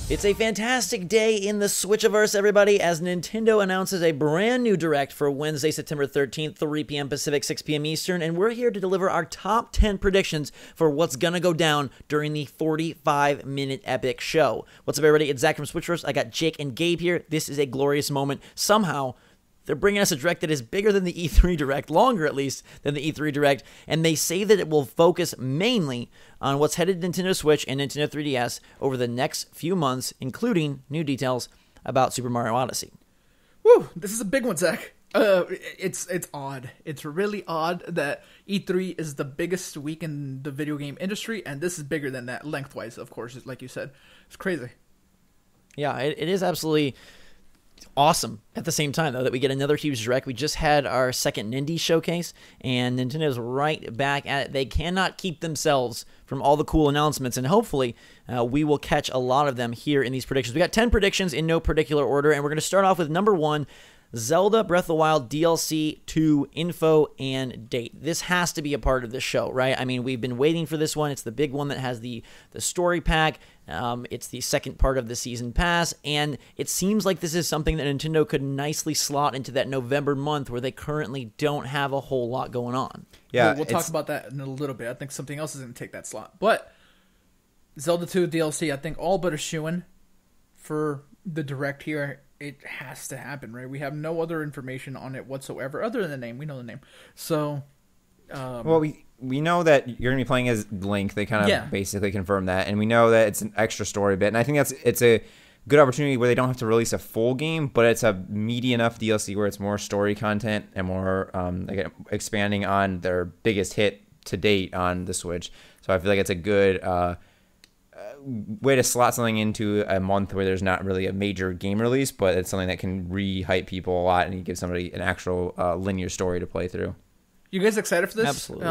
It's a fantastic day in the Switchiverse, everybody, as Nintendo announces a brand new Direct for Wednesday, September 13th, 3 p.m. Pacific, 6 p.m. Eastern, and we're here to deliver our top 10 predictions for what's gonna go down during the 45-minute epic show. What's up, everybody? It's Zach from Switchiverse. I got Jake and Gabe here. This is a glorious moment. Somehow, they're bringing us a Direct that is bigger than the E3 Direct, longer at least than the E3 Direct, and they say that it will focus mainly on what's headed to Nintendo Switch and Nintendo 3DS over the next few months, including new details about Super Mario Odyssey. Woo! This is a big one, Zach. It's odd. It's really odd that E3 is the biggest week in the video game industry, and this is bigger than that lengthwise, of course, like you said. It's crazy. Yeah, it is absolutely awesome at the same time, though, that we get another huge Direct. We just had our second Nindy showcase, and Nintendo's right back at it. They cannot keep themselves from all the cool announcements, and hopefully we will catch a lot of them here in these predictions. We got 10 predictions in no particular order, and we're going to start off with number 1, Zelda Breath of the Wild DLC 2 info and date. This has to be a part of this show, right? I mean, we've been waiting for this one. It's the big one that has the story pack. It's the second part of the season pass, and it seems like this is something that Nintendo could nicely slot into that November month where they currently don't have a whole lot going on. Yeah, we'll talk about that in a little bit. I think something else is going to take that slot. But Zelda 2 DLC, I think all but a shoo-in for the Direct here. It has to happen, right? We have no other information on it whatsoever other than the name. We know the name. So, well, we know that you're going to be playing as Link. They kind of basically confirmed that. And we know that it's an extra story bit. And I think it's a good opportunity where they don't have to release a full game, but it's a meaty enough DLC where it's more story content and more expanding on their biggest hit to date on the Switch. So I feel like it's a good way to slot something into a month where there's not really a major game release, but it's something that can re-hype people a lot and you give somebody an actual linear story to play through. You guys excited for this? Absolutely.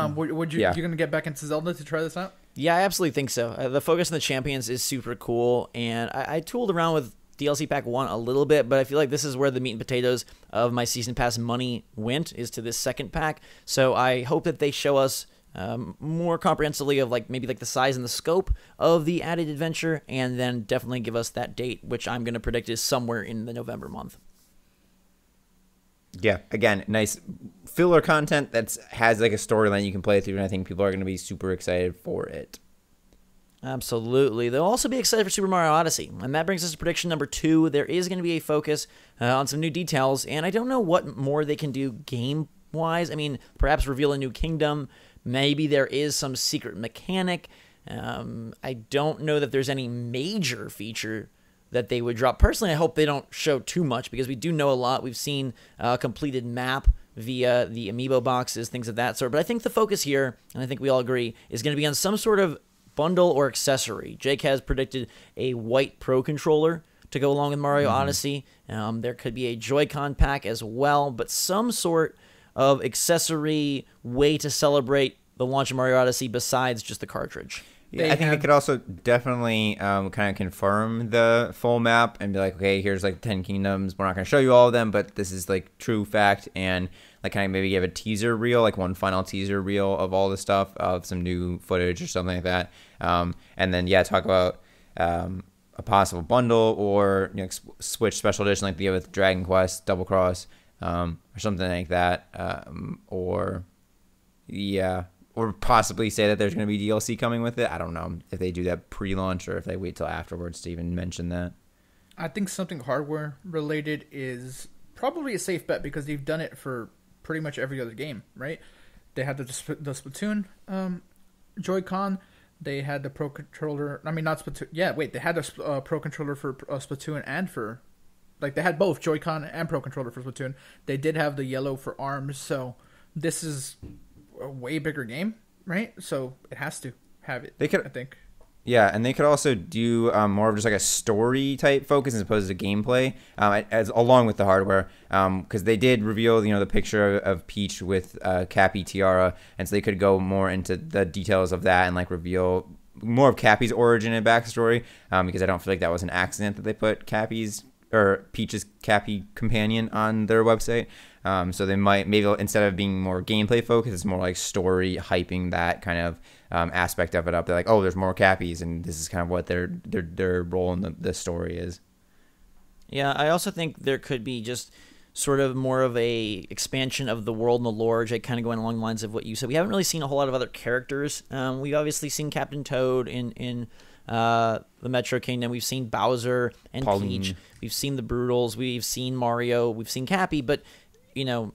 You're going to get back into Zelda to try this out? Yeah, I absolutely think so. The focus on the champions is super cool, and I tooled around with DLC Pack 1 a little bit, but I feel like this is where the meat and potatoes of my Season Pass money went, is to this second pack. So I hope that they show us more comprehensively of maybe the size and the scope of the added adventure, and then definitely give us that date, which I'm going to predict is somewhere in the November month. Yeah, again, nice filler content that has a storyline you can play through, and I think people are going to be super excited for it. Absolutely. They'll also be excited for Super Mario Odyssey, and that brings us to prediction number 2. There is going to be a focus on some new details, and I don't know what more they can do game-wise. I mean, perhaps reveal a new kingdom. Maybe there is some secret mechanic. I don't know that there's any major feature that they would drop. Personally, I hope they don't show too much because we do know a lot. We've seen a completed map via the amiibo boxes, things of that sort. But I think the focus here, and I think we all agree, is going to be on some sort of bundle or accessory. Jake has predicted a white Pro Controller to go along with Mario Odyssey. There could be a Joy-Con pack as well, but some sort of accessory way to celebrate the launch of Mario Odyssey besides just the cartridge. Yeah, I think they could also definitely kind of confirm the full map and be like, okay, here's 10 kingdoms. We're not going to show you all of them, but this is true fact. And kind of maybe give a teaser reel, one final teaser reel of all the stuff, of some new footage or something like that. And then, talk about a possible bundle or Switch special edition like they have with Dragon Quest, Double Cross, or something like that. Or possibly say that there's going to be DLC coming with it. I don't know if they do that pre-launch or if they wait till afterwards to even mention that. I think something hardware related is probably a safe bet because they've done it for pretty much every other game, right? They had the Splatoon Joy-Con. They had the Pro Controller. I mean, not Splatoon. Yeah, wait. They had the Pro Controller for Splatoon and for... they had both Joy-Con and Pro Controller for Splatoon. They did have the yellow for ARMS, so this is a way bigger game, right? So it has to have it. I think. Yeah, and they could also do more of just a story type focus as opposed to gameplay, as along with the hardware, because they did reveal the picture of Peach with Cappy tiara, and so they could go more into the details of that and reveal more of Cappy's origin and backstory, because I don't feel like that was an accident that they put Peach's Cappy companion on their website. So they might maybe instead of being more gameplay focused, it's more like story hyping that kind of aspect of it up. They're like, oh, there's more Cappies, and this is kind of what their role in the story is. Yeah, I also think there could be just sort of more of a expansion of the world and the lore, Jake, kind of going along the lines of what you said. We haven't really seen a whole lot of other characters. We've obviously seen Captain Toad in the Metro Kingdom. We've seen Bowser and Pauline. Peach. We've seen the Brutals. We've seen Mario. We've seen Cappy. But,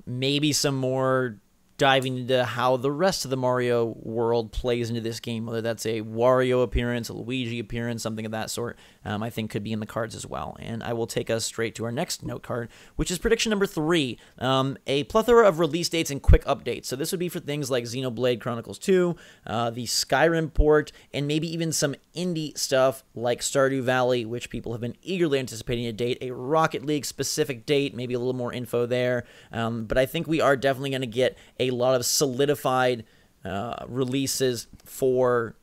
maybe some more diving into how the rest of the Mario world plays into this game, whether that's a Wario appearance, a Luigi appearance, something of that sort, I think could be in the cards as well. And I will take us straight to our next note card, which is prediction number 3, a plethora of release dates and quick updates. So this would be for things like Xenoblade Chronicles 2, the Skyrim port, and maybe even some indie stuff like Stardew Valley, which people have been eagerly anticipating a date, a Rocket League specific date, maybe a little more info there. But I think we are definitely going to get a lot of solidified releases for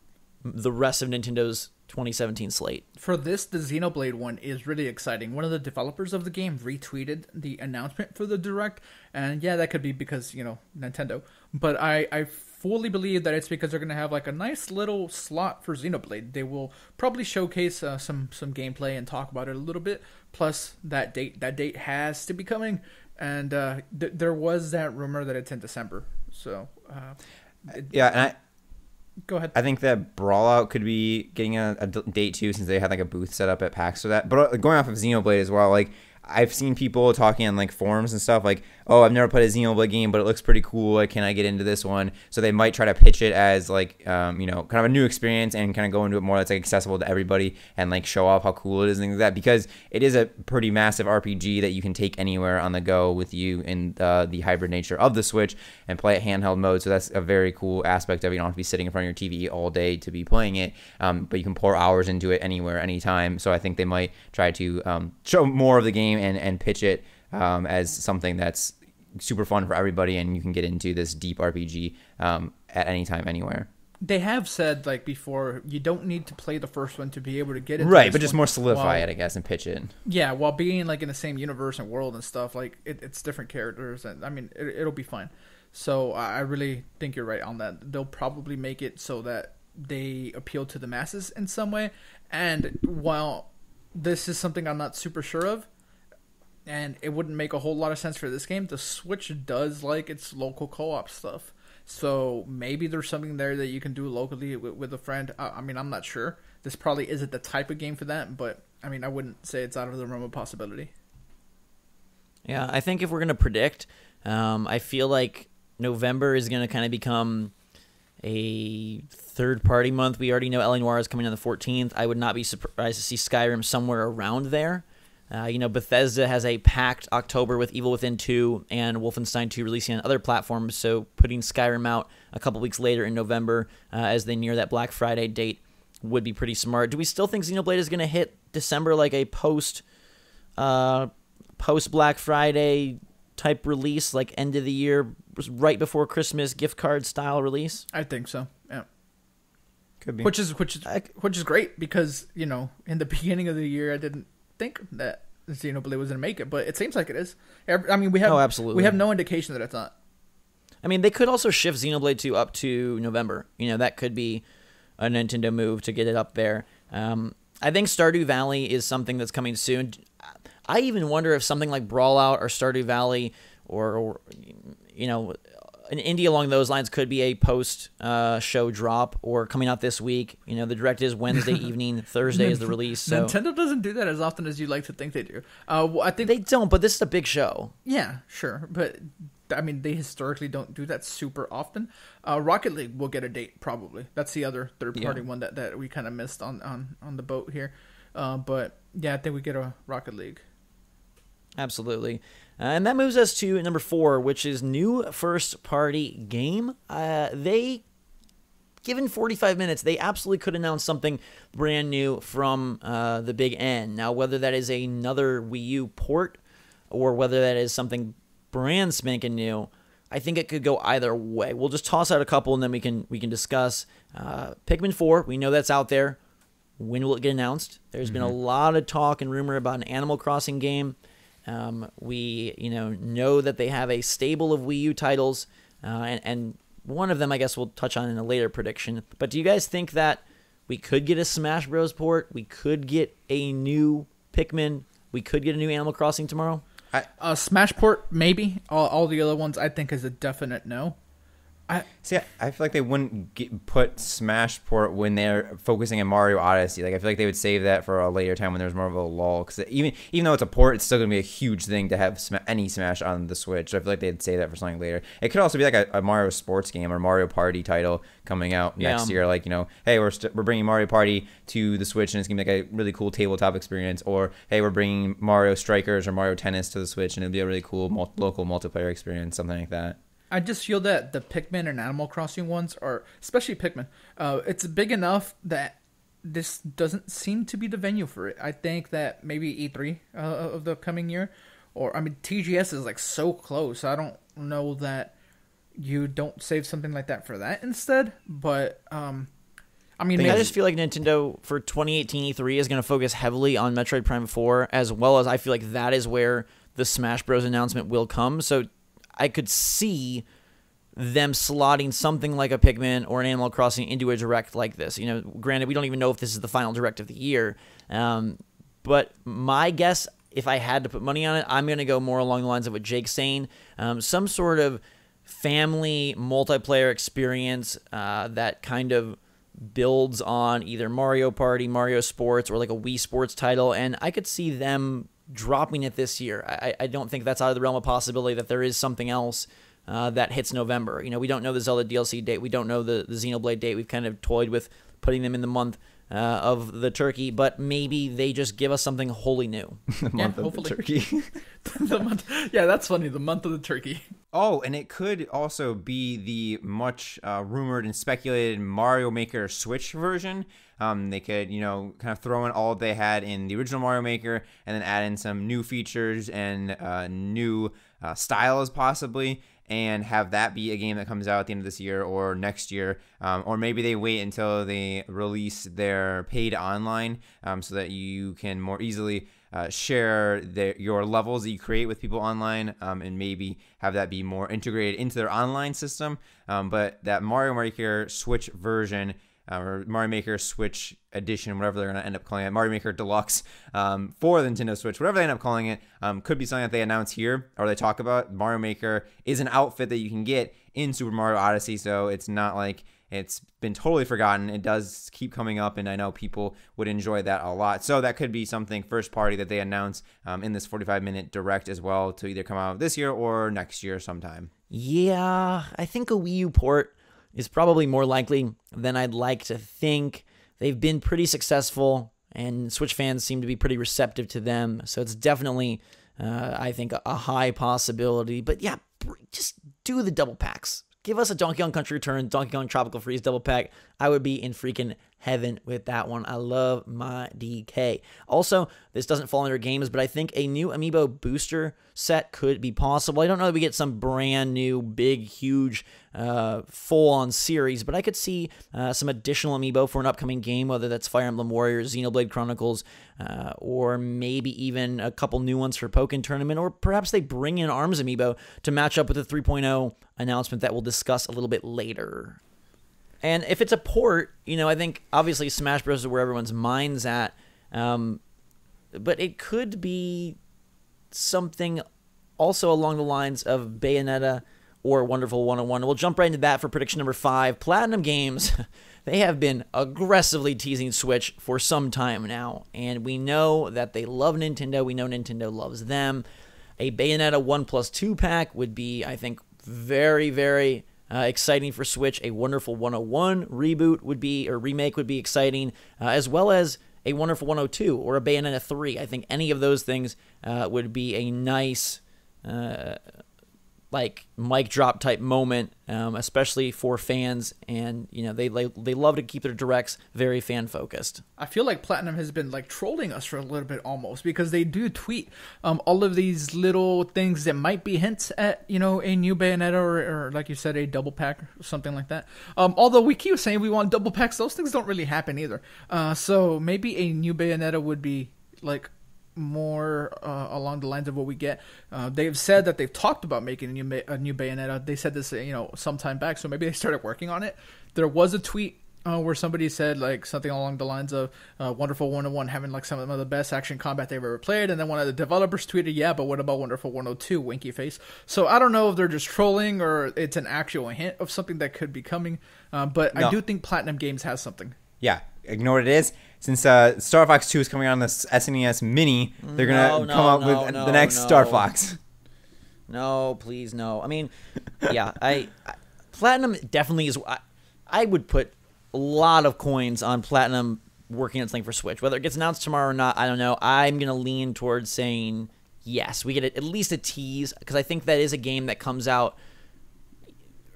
the rest of Nintendo's 2017 slate. For this, the Xenoblade one is really exciting. One of the developers of the game retweeted the announcement for the Direct, and yeah, that could be because, Nintendo. But I fully believe that it's because they're going to have like a nice little slot for Xenoblade. They will probably showcase some gameplay and talk about it a little bit. Plus, that date has to be coming, and there was that rumor that it's in December. So, yeah, and go ahead. I think that Brawlout could be getting a date too, since they had like a booth set up at PAX for that. But going off of Xenoblade as well, like I've seen people talking on like forums and stuff like, oh, I've never played a Xenoblade game, but it looks pretty cool. Like, can I get into this one? So they might try to pitch it as like, kind of a new experience and kind of go into it more that's like accessible to everybody and like show off how cool it is and things like that, because it is a pretty massive RPG that you can take anywhere on the go with you in the hybrid nature of the Switch and play it handheld mode. So that's a very cool aspect of it. You don't have to be sitting in front of your TV all day to be playing it, but you can pour hours into it anywhere, anytime. So I think they might try to show more of the game and pitch it as something that's super fun for everybody, and you can get into this deep RPG at any time, anywhere. They have said like before, you don't need to play the first one to be able to get into right, but just more solidify it, I guess, and pitch it. Yeah, while being like in the same universe and world and stuff, like it's different characters, and I mean it'll be fine. So I really think you're right on that. They'll probably make it so that they appeal to the masses in some way. And while this is something I'm not super sure of, and it wouldn't make a whole lot of sense for this game, the Switch does like its local co-op stuff. So maybe there's something there that you can do locally with a friend. I mean, I'm not sure. This probably isn't the type of game for that, but I mean, I wouldn't say it's out of the realm of possibility. Yeah, I think if we're going to predict, I feel like November is going to kind of become a third-party month. We already know L.A. Noire is coming on the 14th. I would not be surprised to see Skyrim somewhere around there. Bethesda has a packed October with Evil Within 2 and Wolfenstein 2 releasing on other platforms, so putting Skyrim out a couple weeks later in November as they near that Black Friday date would be pretty smart. Do we still think Xenoblade is going to hit December like a post Black Friday type release, like end of the year, right before Christmas gift card style release? I think so. Yeah. Could be. Which is great because, in the beginning of the year I didn't think that Xenoblade was going to make it, but it seems like it is. I mean, absolutely. We have no indication that it's not. I mean, they could also shift Xenoblade 2 up to November. That could be a Nintendo move to get it up there. I think Stardew Valley is something that's coming soon. I even wonder if something like Brawlout or Stardew Valley or an indie along those lines could be a post-show drop or coming out this week. The Direct is Wednesday evening. Thursday is the release. So. Nintendo doesn't do that as often as you like to think they do. I think they don't, but this is a big show. Yeah, sure. But, I mean, they historically don't do that super often. Rocket League will get a date, probably. That's the other third-party one that we kind of missed on the boat here. But, yeah, I think we get a Rocket League. Absolutely. And that moves us to number 4, which is new first-party game. Given 45 minutes, they absolutely could announce something brand new from the Big N. Now, whether that is another Wii U port or whether that is something brand spanking new, I think it could go either way. We'll just toss out a couple and then we can discuss. Pikmin 4, we know that's out there. When will it get announced? There's been a lot of talk and rumor about an Animal Crossing game. We know that they have a stable of Wii U titles, and one of them I guess we'll touch on in a later prediction. But do you guys think that we could get a Smash Bros. Port? We could get a new Pikmin? We could get a new Animal Crossing tomorrow? Smash port, maybe. All the other ones I think is a definite no. I feel like they wouldn't put Smash port when they're focusing on Mario Odyssey. Like I feel like they would save that for a later time when there's more of a lull. Because even though it's a port, it's still going to be a huge thing to have any Smash on the Switch. So I feel like they'd save that for something later. It could also be like a Mario sports game or Mario Party title coming out next year. Like, hey, we're bringing Mario Party to the Switch and it's going to be like a really cool tabletop experience. Or, hey, we're bringing Mario Strikers or Mario Tennis to the Switch and it'll be a really cool local multiplayer experience, something like that. I just feel that the Pikmin and Animal Crossing ones are, especially Pikmin, it's big enough that this doesn't seem to be the venue for it. I think that maybe E3 of the coming year, TGS is like so close. I don't know that you don't save something like that for that instead. But I just feel like Nintendo for 2018 E3 is going to focus heavily on Metroid Prime 4, as well as I feel like that is where the Smash Bros. Announcement will come. So I could see them slotting something like a Pikmin or an Animal Crossing into a direct like this. Granted, we don't even know if this is the final direct of the year. But my guess, if I had to put money on it, I'm going to go more along the lines of what Jake's saying. Some sort of family multiplayer experience that kind of builds on either Mario Party, Mario Sports, or like a Wii Sports title. And I could see them dropping it this year. I don't think that's out of the realm of possibility that there is something else that hits November. We don't know the Zelda DLC date. We don't know the Xenoblade date. We've kind of toyed with putting them in the month of the turkey, but maybe they just give us something wholly new. The month of the turkey. That's funny. The month of the turkey. Oh, and it could also be the much rumored and speculated Mario Maker Switch version. They could, kind of throw in all they had in the original Mario Maker and then add in some new features and new styles possibly, and have that be a game that comes out at the end of this year or next year. Or maybe they wait until they release their paid online so that you can more easily share your levels that you create with people online, and maybe have that be more integrated into their online system. But that Mario Maker Switch version, or Mario Maker Switch Edition, whatever they're going to end up calling it, Mario Maker Deluxe for the Nintendo Switch, whatever they end up calling it, could be something that they announce here or they talk about. Mario Maker is an outfit that you can get in Super Mario Odyssey, so it's not like it's been totally forgotten. It does keep coming up, and I know people would enjoy that a lot. So that could be something first party that they announce in this 45-minute direct as well, to either come out this year or next year sometime. Yeah, I think a Wii U port is probably more likely than I'd like to think. They've been pretty successful, and Switch fans seem to be pretty receptive to them. So it's definitely, I think, a high possibility. But yeah, just do the double packs. Give us a Donkey Kong Country Return, Donkey Kong Tropical Freeze double pack. I would be in freaking heaven with that one. I love my DK. Also, this doesn't fall under games, but I think a new Amiibo booster set could be possible. I don't know that we get some brand new, big, huge, full-on series, but I could see some additional Amiibo for an upcoming game, whether that's Fire Emblem Warriors, Xenoblade Chronicles, or maybe even a couple new ones for Pokken Tournament, or perhaps they bring in ARMS Amiibo to match up with the 3.0 announcement that we'll discuss a little bit later. And if it's a port, I think obviously Smash Bros. Is where everyone's mind's at, but it could be something also along the lines of Bayonetta or Wonderful 101. We'll jump right into that for prediction number 5. Platinum Games, they have been aggressively teasing Switch for some time now, and we know that they love Nintendo. We know Nintendo loves them. A Bayonetta 1+2 pack would be, I think, very, very exciting for Switch. A Wonderful 101 reboot would be, or remake would be exciting, as well as a Wonderful 102 or a Bayonetta 3. I think any of those things would be a nice mic drop type moment, especially for fans, and they love to keep their directs very fan focused. I feel like Platinum has been trolling us for a little bit almost, because they do tweet all of these little things that might be hints at a new Bayonetta or like you said, a double pack or something like that. Although we keep saying we want double packs, those things don't really happen either. So maybe a new Bayonetta would be more along the lines of what we get. They've said that they've talked about making a new Bayonetta. They said this, some time back, so maybe they started working on it. There was a tweet where somebody said like something along the lines of Wonderful 101 having like some of the best action combat they've ever played, and then one of the developers tweeted, yeah, but what about Wonderful 102, winky face. So I don't know if they're just trolling or it's an actual hint of something that could be coming, but no. I do think Platinum Games has something. Yeah, you know what it is? Since Star Fox 2 is coming out on the SNES Mini, they're going to come up with the next Star Fox. No, please, no. I mean, yeah, Platinum definitely is. I would put a lot of coins on Platinum working on something for Switch. Whether it gets announced tomorrow or not, I don't know. I'm going to lean towards saying yes. We get at least a tease, because I think that is a game that comes out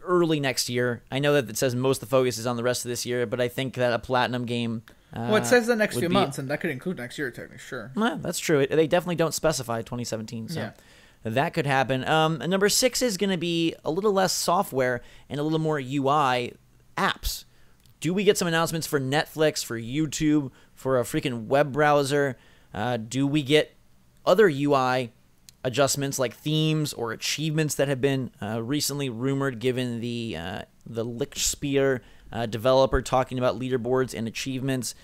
early next year. I know that it says most of the focus is on the rest of this year, but I think that a Platinum game... well, it says the next few months, and that could include next year, technically, sure. Yeah, that's true. They definitely don't specify 2017, so... Yeah. That could happen. Number 6 is going to be a little less software and a little more UI apps. Do we get some announcements for Netflix, for YouTube, for a freaking web browser? Do we get other UI adjustments like themes or achievements that have been recently rumored, given the Lichspiel developer talking about leaderboards and achievements?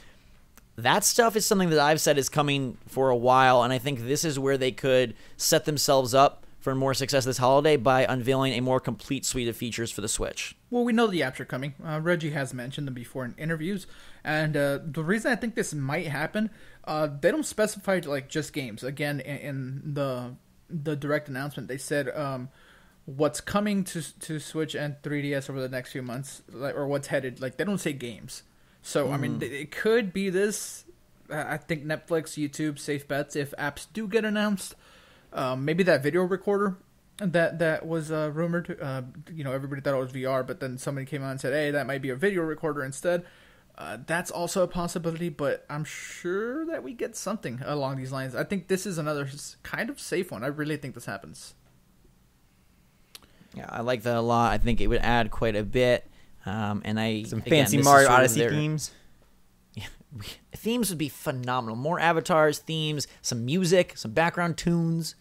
That stuff is something that I've said is coming for a while, and I think this is where they could set themselves up for more success this holiday by unveiling a more complete suite of features for the Switch. Well, we know the apps are coming. Reggie has mentioned them before in interviews, and the reason I think this might happen, they don't specify like just games. Again, in the direct announcement, they said what's coming to Switch and 3DS over the next few months, or what's headed. Like, they don't say games. So, I mean, it could be this. I think Netflix, YouTube, safe bets if apps do get announced. Maybe that video recorder that was rumored. Everybody thought it was VR, but then somebody came out and said, hey, that might be a video recorder instead. That's also a possibility, but I'm sure that we get something along these lines. I think this is another kind of safe one. I really think this happens. Yeah, I like that a lot. I think it would add quite a bit. Some fancy Mario Odyssey themes. Yeah, themes would be phenomenal. More avatars, themes, some music, some background tunes.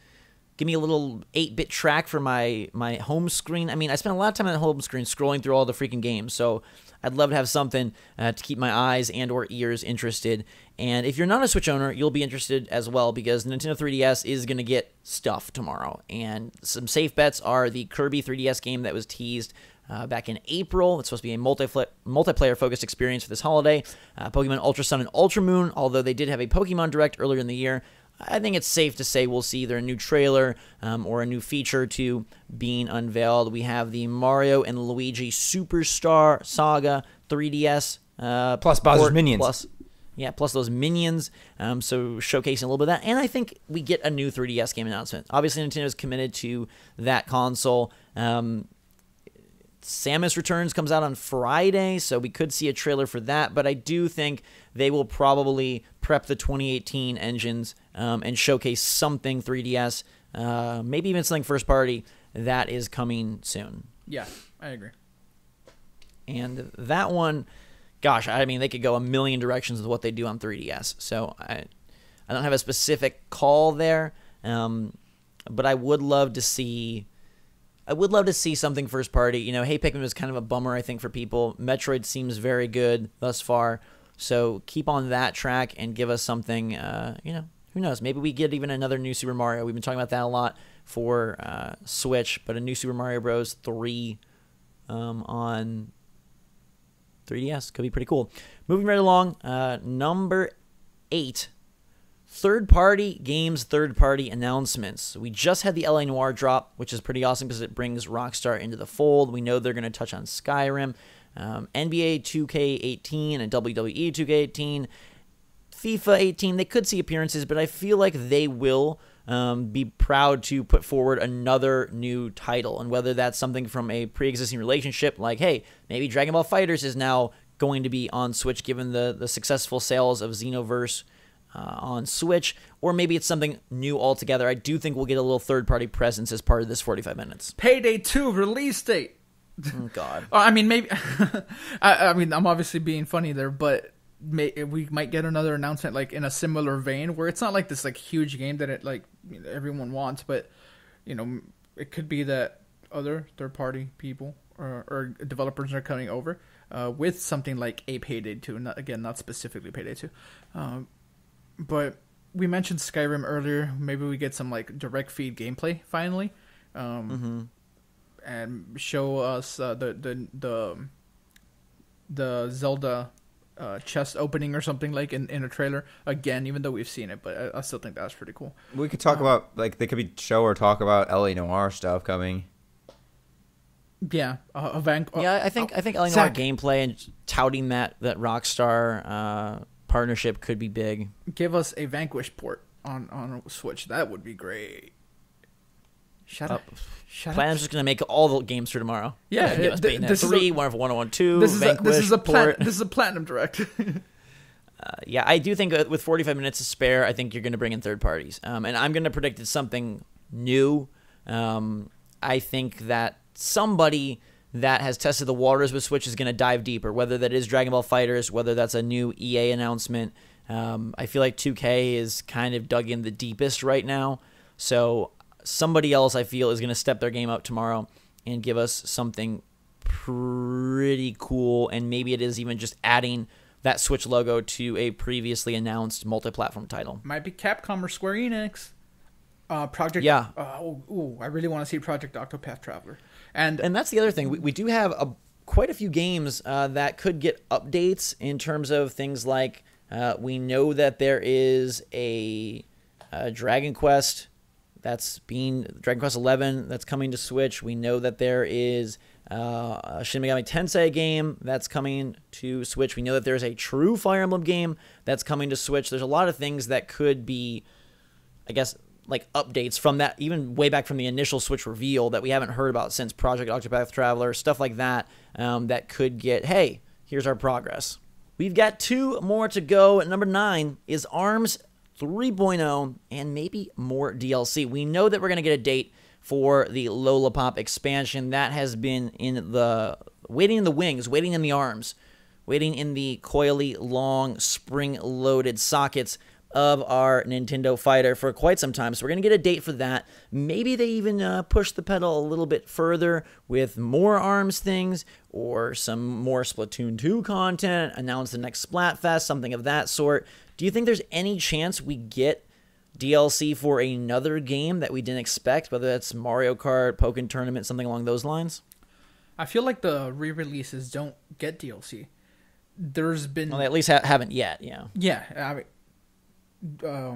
Give me a little 8-bit track for my home screen. I mean, I spent a lot of time on the home screen scrolling through all the freaking games, so I'd love to have something to keep my eyes and or ears interested. And if you're not a Switch owner, you'll be interested as well, because Nintendo 3DS is going to get stuff tomorrow. And some safe bets are the Kirby 3DS game that was teased back in April. It's supposed to be a multiplayer-focused experience for this holiday. Pokemon Ultra Sun and Ultra Moon, although they did have a Pokemon Direct earlier in the year, I think it's safe to say we'll see either a new trailer or a new feature to being unveiled. We have the Mario and Luigi Superstar Saga 3DS. Plus Bowser's Minions. Plus those Minions. So showcasing a little bit of that. And I think we get a new 3DS game announcement. Obviously, Nintendo's committed to that console. Samus Returns comes out on Friday, so we could see a trailer for that, but I do think they will probably prep the 2018 engines and showcase something 3DS, maybe even something first party that is coming soon. Yeah, I agree. And that one, gosh, I mean, they could go a million directions with what they do on 3DS, so I don't have a specific call there, but I would love to see something first party. Hey Pikmin was kind of a bummer, I think, for people. Metroid seems very good thus far. So keep on that track and give us something, who knows? Maybe we get even another new Super Mario. We've been talking about that a lot for Switch, but a new Super Mario Bros. 3 on 3DS could be pretty cool. Moving right along, number 8. Third-party games, third-party announcements. We just had the LA Noire drop, which is pretty awesome because it brings Rockstar into the fold. We know they're going to touch on Skyrim, NBA 2K18 and WWE 2K18, FIFA 18. They could see appearances, but I feel like they will be proud to put forward another new title. And whether that's something from a pre-existing relationship, like, hey, maybe Dragon Ball FighterZ is now going to be on Switch given the successful sales of Xenoverse on Switch, or maybe it's something new altogether. I do think we'll get a little third-party presence as part of this 45 minutes. Payday 2 release date. Oh, God. I mean, maybe. I mean, I'm obviously being funny there, but we might get another announcement like in a similar vein, where it's not like this like huge game that it like everyone wants, but it could be that other third party people or developers are coming over with something like a Payday 2. Not specifically Payday 2, but we mentioned Skyrim earlier. Maybe we get some like direct feed gameplay finally, and show us the Zelda chest opening or something like in a trailer again, even though we've seen it, but I still think that's pretty cool. We could talk about like they could be show or talk about LA Noire stuff coming. Yeah, I think LA Noire gameplay and touting that Rockstar partnership could be big. Give us a Vanquish port on Switch. That would be great. Shut up. Platinum's just gonna make all the games for tomorrow. Yeah, give us Bayonetta 3, Wonderful 101 Vanquish. This is a Platinum Direct. Yeah, I do think with 45 minutes to spare, I think you're going to bring in third parties. And I'm going to predict it's something new. I think that somebody that has tested the waters with Switch is going to dive deeper, whether that is Dragon Ball FighterZ, whether that's a new EA announcement. I feel like 2K is kind of dug in the deepest right now. So somebody else, I feel, is going to step their game up tomorrow and give us something pretty cool. And maybe it is even just adding that Switch logo to a previously announced multi-platform title. Might be Capcom or Square Enix. Project. Yeah. I really want to see Project Octopath Traveler. And that's the other thing. We do have quite a few games that could get updates in terms of things like we know that there is a Dragon Quest Dragon Quest 11 that's coming to Switch. We know that there is a Shin Megami Tensei game that's coming to Switch. We know that there's a true Fire Emblem game that's coming to Switch. There's a lot of things that could be, I guess, like updates from that, even way back from the initial Switch reveal that we haven't heard about since Project Octopath Traveler, stuff like that, that could get, hey, here's our progress. We've got 2 more to go. At number 9 is ARMS 3.0 and maybe more DLC. We know that we're going to get a date for the Lollipop expansion. That has been waiting in the wings, waiting in the arms, waiting in the coily, long, spring-loaded sockets of our Nintendo Fighter for quite some time. So we're going to get a date for that. Maybe they even push the pedal a little bit further with more ARMS things or some more Splatoon 2 content, announce the next Splatfest, something of that sort. Do you think there's any chance we get DLC for another game that we didn't expect, whether that's Mario Kart, Pokken Tournament, something along those lines? I feel like the re-releases don't get DLC. There's been... Well, they at least haven't yet, yeah. Yeah, I mean,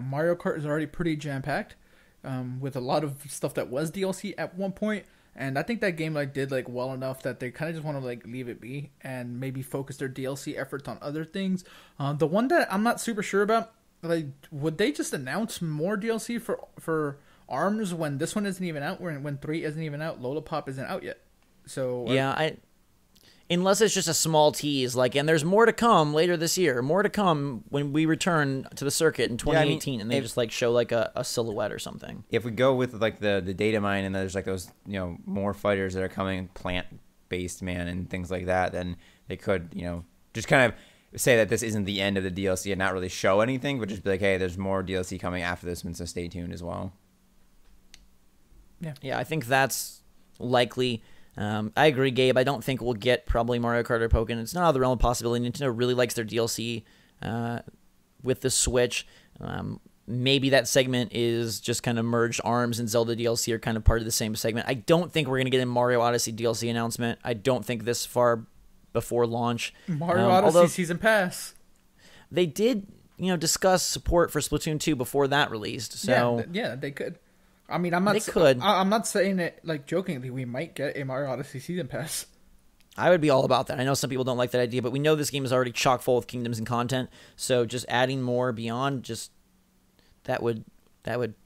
Mario Kart is already pretty jam-packed with a lot of stuff that was DLC at one point, and I think that game did well enough that they kind of just want to leave it be and maybe focus their DLC efforts on other things. The one that I'm not super sure about, would they just announce more DLC for ARMS when this one isn't even out, when 3 isn't even out, Lollipop isn't out yet? So yeah, unless it's just a small tease, and there's more to come later this year, more to come when we return to the circuit in 2018, and they just show a silhouette or something. If we go with the data mine and there's those more fighters that are coming, plant-based and things like that, then they could just kind of say that this isn't the end of the DLC and not really show anything, but just be hey, there's more DLC coming after this one, so stay tuned as well. Yeah, I think that's likely. I agree, Gabe. I don't think we'll get probably Mario Kart or Pokken. It's not out of the realm of possibility. Nintendo really likes their DLC with the Switch. Maybe that segment is just kind of merged. ARMS and Zelda DLC are kind of part of the same segment. I don't think we're going to get a Mario Odyssey DLC announcement. I don't think this far before launch. Mario Odyssey Season Pass. They did, discuss support for Splatoon 2 before that released. So yeah, they could. I mean, I'm not saying it jokingly. We might get a Mario Odyssey Season Pass. I would be all about that. I know some people don't like that idea, but we know this game is already chock full of kingdoms and content. So just adding more beyond, that would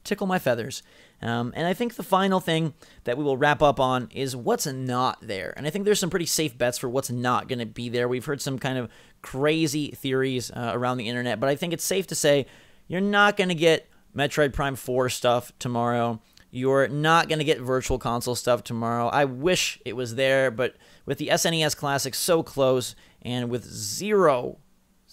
tickle my feathers. And I think the final thing that we will wrap up on is what's not there. And I think there's some pretty safe bets for what's not going to be there. We've heard some kind of crazy theories around the internet, but I think it's safe to say you're not going to get Metroid Prime 4 stuff tomorrow. You're not going to get Virtual Console stuff tomorrow. I wish it was there, but with the SNES Classic so close and with zero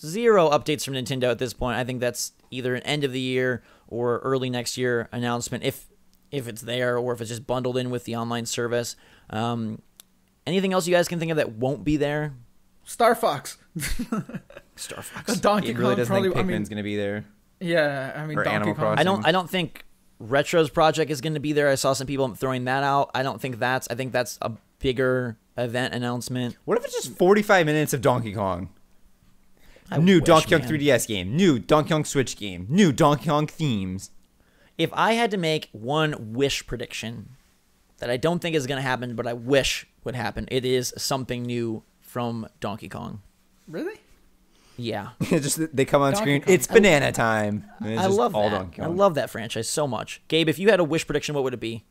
zero updates from Nintendo at this point. I think that's either an end of the year or early next year announcement, if it's there or if it's just bundled in with the online service. Anything else you guys can think of that won't be there? Star Fox. Star Fox. Donkey It really Kong doesn't probably. think Pikmin's going to be there. Yeah, I mean Or Donkey Animal Kong. Crossing. I don't think Retro's project is going to be there. I saw some people throwing that out. I think that's a bigger event announcement. What if it's just 45 minutes of Donkey Kong? New Donkey Kong 3DS game. New Donkey Kong Switch game. New Donkey Kong themes. If I had to make one wish prediction that I don't think is going to happen, but I wish would happen, it is something new from Donkey Kong. Really? Yeah. Just they come on Donkey screen. Kong. It's banana time. And it's I just love all that. Donkey I Kong. love that franchise so much. Gabe, if you had a wish prediction, what would it be?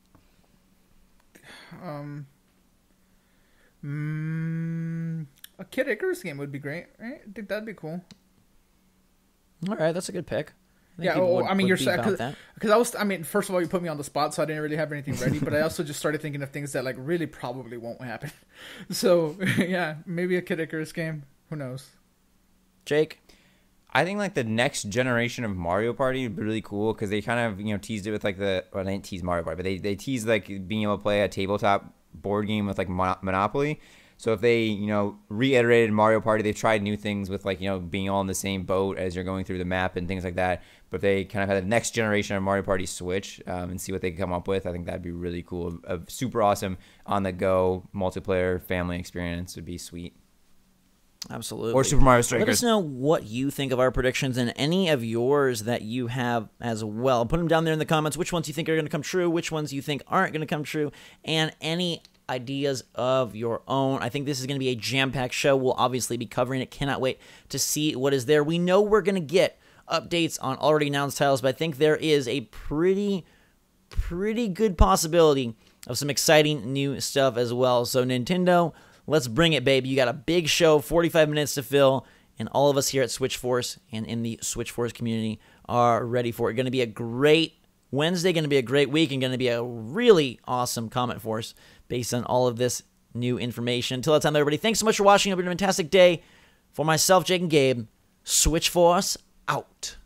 A Kid Icarus game would be great, right? I think that'd be cool. All right, that's a good pick. Yeah, you're saying because first of all, you put me on the spot, so I didn't really have anything ready. But I also just started thinking of things that like really probably won't happen. So yeah, maybe a Kid Icarus game. Who knows? Jake? I think like the next generation of Mario Party would be really cool because they kind of teased it with like they didn't tease Mario Party, but they teased like being able to play a tabletop board game with like Monopoly. So if they reiterated Mario Party, they've tried new things with like being all in the same boat as you're going through the map and things like that. But if they kind of had the next generation of Mario Party Switch and see what they can come up with, I think that'd be really cool. A super awesome on the go multiplayer family experience would be sweet. Absolutely. Or Super Mario Strikers. Let us know what you think of our predictions and any of yours that you have as well. Put them down there in the comments. Which ones you think are going to come true, which ones you think aren't going to come true, and any ideas of your own. I think this is going to be a jam-packed show. We'll obviously be covering it. Cannot wait to see what is there. We know we're going to get updates on already announced titles, but I think there is a pretty good possibility of some exciting new stuff as well. So Nintendo, let's bring it, baby. You got a big show, 45 minutes to fill, and all of us here at Switch Force and in the Switch Force community are ready for it. Going to be a great Wednesday, going to be a great week, and going to be a really awesome comment force based on all of this new information. Until that time, everybody, thanks so much for watching. It's been a fantastic day. For myself, Jake, and Gabe, Switch Force out.